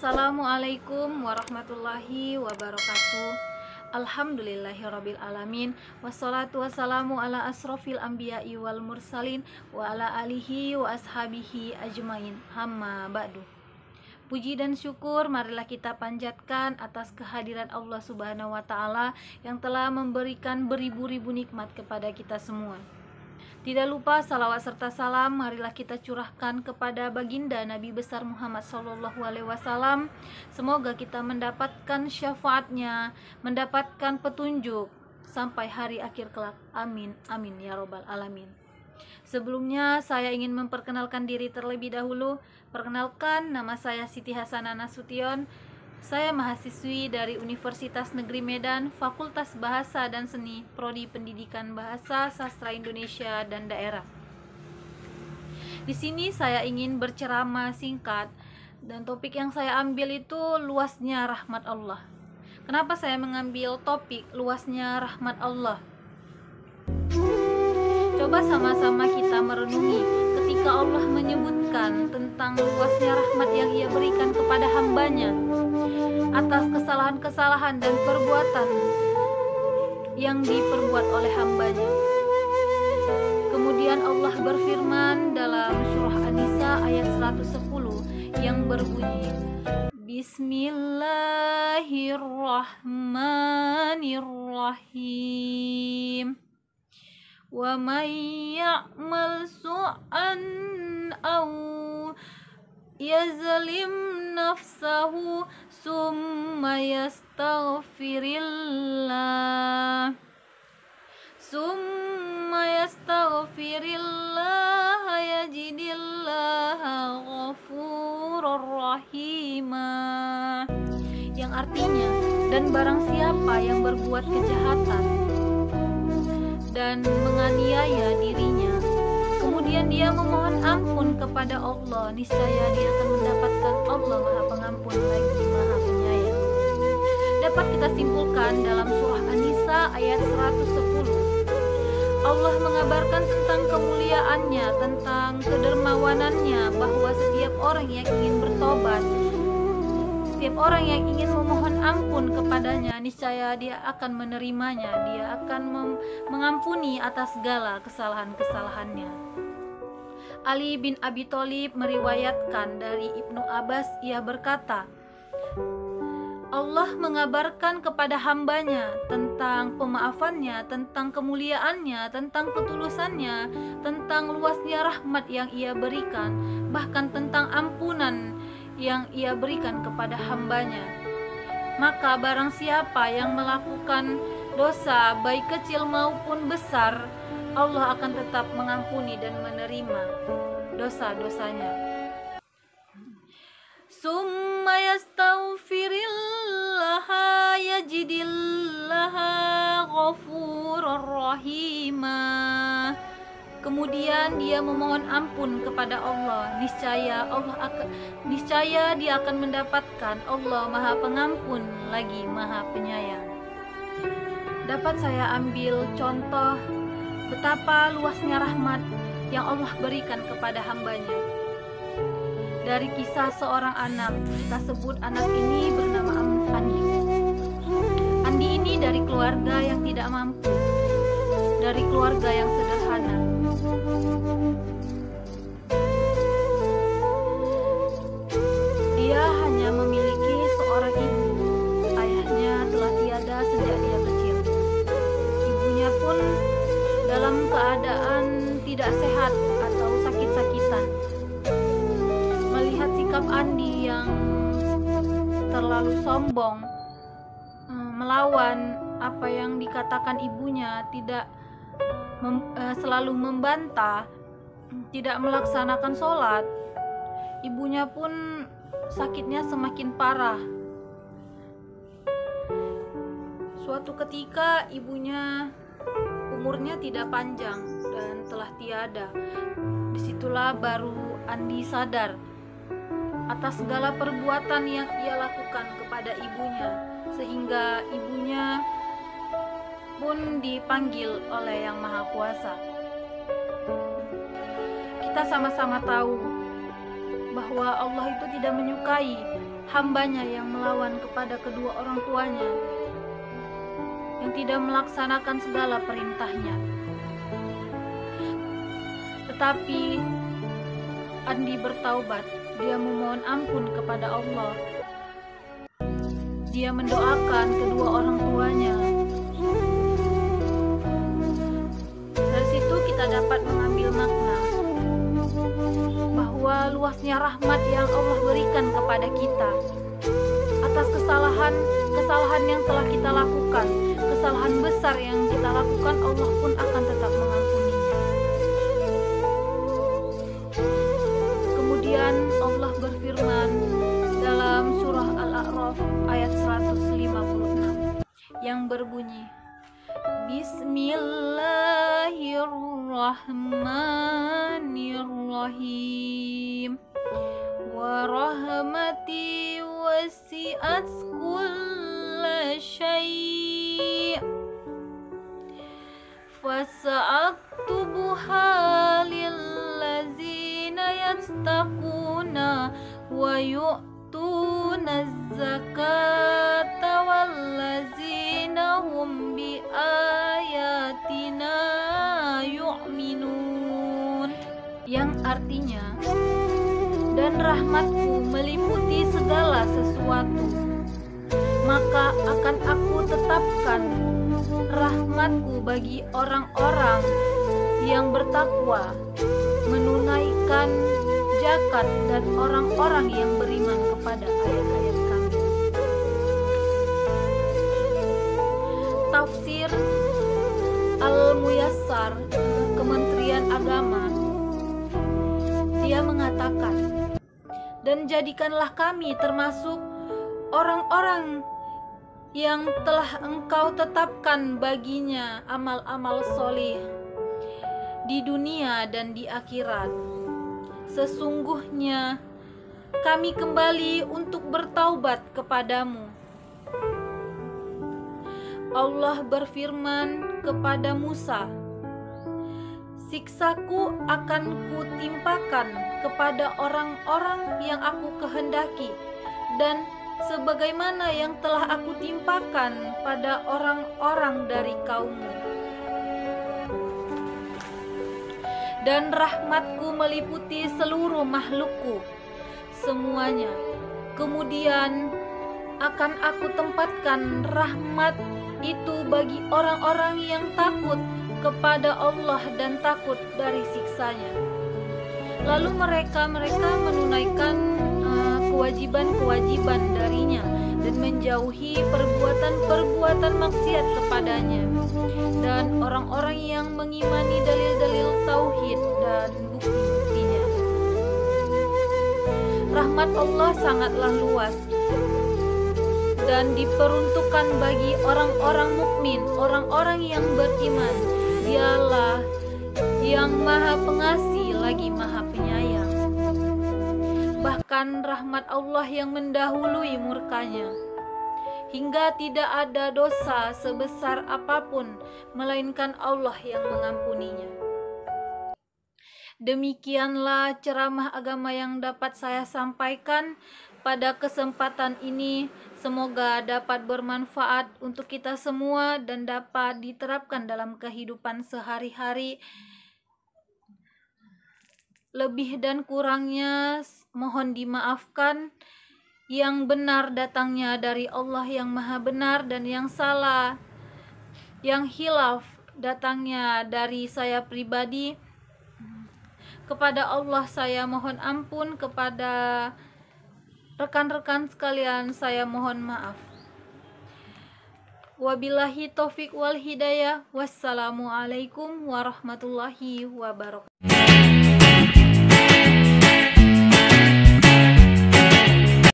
Assalamualaikum warahmatullahi wabarakatuh. Alhamdulillahirabbil alamin. Wassalatu wassalamu ala asrofil anbiya'i wal mursalin wa ala alihi wa ashabihi ajmain. Amma ba'du. Puji dan syukur marilah kita panjatkan atas kehadiran Allah Subhanahu wa taala yang telah memberikan beribu-ribu nikmat kepada kita semua. Tidak lupa salawat serta salam marilah kita curahkan kepada baginda Nabi besar Muhammad SAW. Semoga kita mendapatkan syafaatnya, mendapatkan petunjuk sampai hari akhir kelak. Amin, amin ya robbal alamin. Sebelumnya saya ingin memperkenalkan diri terlebih dahulu. Perkenalkan, nama saya Siti Hasanah Nasution. Saya mahasiswi dari Universitas Negeri Medan, Fakultas Bahasa dan Seni, Prodi Pendidikan Bahasa, Sastra Indonesia dan Daerah. Di sini saya ingin berceramah singkat, dan topik yang saya ambil itu luasnya rahmat Allah. Kenapa saya mengambil topik luasnya rahmat Allah? Coba sama-sama kita merenungi ketika Allah menyebutkan tentang luasnya rahmat yang Ia berikan kepada hambanya atas kesalahan-kesalahan dan perbuatan yang diperbuat oleh hambanya. Kemudian Allah berfirman dalam surah An-Nisa ayat 110 yang berbunyi, Bismillahirrahmanirrahim. Wa may ya'mal su'an aw yazlim nafsahu summa yastaghfirillah yajidillaha ghafurur rahimah, yang artinya, dan barang siapa yang berbuat kejahatan dan menganiaya dirinya, kemudian dia memohon ampun kepada Allah, niscaya dia akan mendapatkan Allah Maha Pengampun lagi Maha Penyayang. Dapat kita simpulkan dalam surah An-Nisa ayat 110, Allah mengabarkan tentang kemuliaannya, tentang kedermawanannya, bahwa setiap orang yang ingin bertobat, setiap orang yang ingin memohon ampun kepadanya, niscaya dia akan menerimanya, dia akan mengampuni atas segala kesalahan-kesalahannya. Ali bin Abi Thalib meriwayatkan dari Ibnu Abbas, ia berkata, Allah mengabarkan kepada hambanya tentang pemaafannya, tentang kemuliaannya, tentang ketulusannya, tentang luasnya rahmat yang Ia berikan, bahkan tentang ampunan yang Ia berikan kepada hambanya. Maka barang siapa yang melakukan dosa baik kecil maupun besar, Allah akan tetap mengampuni dan menerima dosa-dosanya. Summa yastaghfirillaha yajidillaha ghafurur rahimah. Kemudian dia memohon ampun kepada Allah, niscaya dia akan mendapatkan Allah Maha Pengampun lagi Maha Penyayang. Dapat saya ambil contoh betapa luasnya rahmat yang Allah berikan kepada hambanya dari kisah seorang anak. Kita sebut anak ini bernama Andi. Andi ini dari keluarga yang tidak mampu, dari keluarga yang sederhana. Dia hanya memiliki seorang ibu. Ayahnya telah tiada sejak dia kecil. Ibunya pun dalam keadaan tidak sehat atau sakit-sakitan. Melihat sikap Andi yang terlalu sombong, melawan apa yang dikatakan ibunya, tidak selalu membantah, tidak melaksanakan sholat, ibunya pun sakitnya semakin parah. Suatu ketika ibunya umurnya tidak panjang dan telah tiada. Disitulah baru Andi sadar atas segala perbuatan yang ia lakukan kepada ibunya, sehingga ibunya pun dipanggil oleh Yang Maha Kuasa. Kita sama-sama tahu bahwa Allah itu tidak menyukai hambanya yang melawan kepada kedua orang tuanya, yang tidak melaksanakan segala perintahnya. Tetapi Andi bertaubat, dia memohon ampun kepada Allah. Dia mendoakan kedua orang tuanya. Dari situ kita dapat mengambil makna bahwa luasnya rahmat yang Allah berikan kepada kita atas kesalahan yang telah kita lakukan, kesalahan besar yang kita lakukan, Allah pun akan tetap mengampuninya. Kemudian Allah berfirman dalam surah Al-A'raf ayat 156 yang berbunyi, Bismillahirrahmanirrahim. Wa rahmati wasi'at kulla syai' fasa'aktubuha lillazina yattaquna wa yu'tuna zakata wallazina hum bi ayatina yu'minun, yang artinya, dan rahmatku meliputi segala sesuatu, maka akan aku tetapkan rahmatku bagi orang-orang yang bertakwa, menunaikan zakat, dan orang-orang yang beriman kepada ayat-ayat kami. Tafsir Al-Muyassar, Kementerian Agama, dia mengatakan, dan jadikanlah kami termasuk orang-orang yang telah Engkau tetapkan baginya amal-amal solih di dunia dan di akhirat. Sesungguhnya kami kembali untuk bertaubat kepadamu. Allah berfirman kepada Musa, siksaku akan kutimpakan kepada orang-orang yang aku kehendaki, dan sebagaimana yang telah aku timpakan pada orang-orang dari kaummu. Dan rahmatku meliputi seluruh makhlukku semuanya. Kemudian akan aku tempatkan rahmat itu bagi orang-orang yang takut kepada Allah dan takut dari siksanya. Lalu mereka menunaikan kewajiban-kewajiban darinya dan menjauhi perbuatan-perbuatan maksiat kepadanya. Dan orang-orang yang mengimani dalil-dalil tauhid dan bukti-buktinya. Rahmat Allah sangatlah luas dan diperuntukkan bagi orang-orang mukmin, orang-orang yang beriman. Dialah yang Maha Pengasih lagi Maha Penyayang. Bahkan rahmat Allah yang mendahului murkanya, hingga tidak ada dosa sebesar apapun melainkan Allah yang mengampuninya. Demikianlah ceramah agama yang dapat saya sampaikan pada kesempatan ini. Semoga dapat bermanfaat untuk kita semua dan dapat diterapkan dalam kehidupan sehari-hari. Lebih dan kurangnya mohon dimaafkan. Yang benar datangnya dari Allah yang Maha Benar, dan yang salah, yang hilaf datangnya dari saya pribadi. Kepada Allah saya mohon ampun, kepada rekan-rekan sekalian saya mohon maaf. Wabillahi taufik wal hidayah. Wassalamualaikum warahmatullahi wabarakatuh.